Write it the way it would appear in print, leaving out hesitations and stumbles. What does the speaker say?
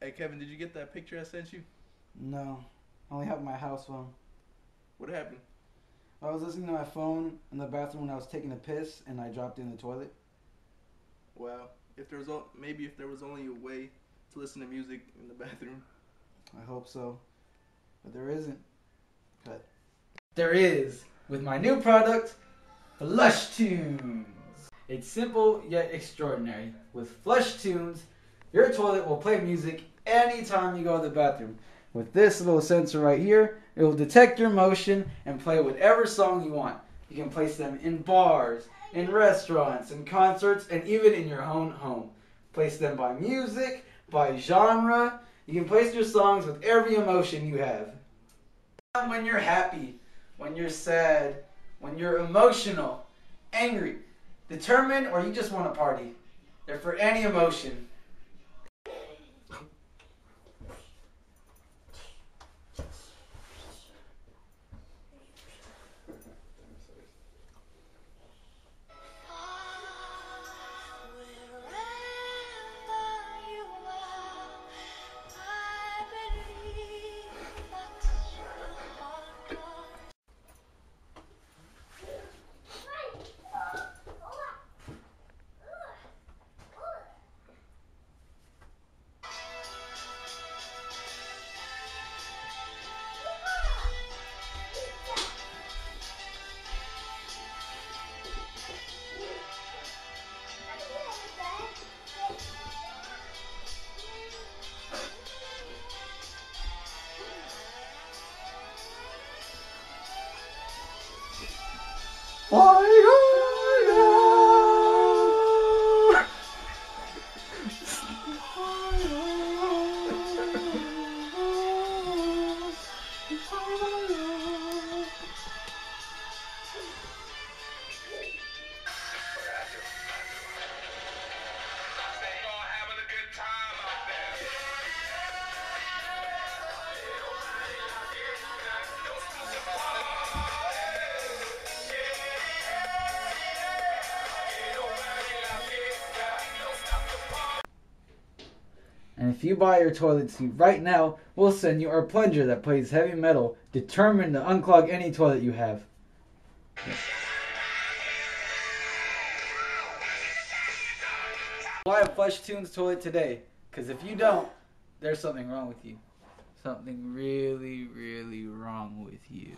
Hey Kevin, did you get that picture I sent you? No, I only have my house phone. What happened? I was listening to my phone in the bathroom when I was taking a piss and I dropped it in the toilet. Wow. If there was maybe if there was only a way to listen to music in the bathroom. I hope so. But there isn't. Cut. There is with my new product, Flush Tunes. It's simple yet extraordinary. With Flush Tunes, your toilet will play music anytime you go to the bathroom. With this little sensor right here, it will detect your motion and play whatever song you want. You can place them in bars, in restaurants, in concerts, and even in your own home. Place them by music, by genre. You can place your songs with every emotion you have. When you're happy, when you're sad, when you're emotional, angry, determined, or you just want to party. They're for any emotion. And if you buy your toilet seat right now, we'll send you our plunger that plays heavy metal, determined to unclog any toilet you have. Buy a Flush Tunes toilet today, because if you don't, there's something wrong with you. Something really, really wrong with you.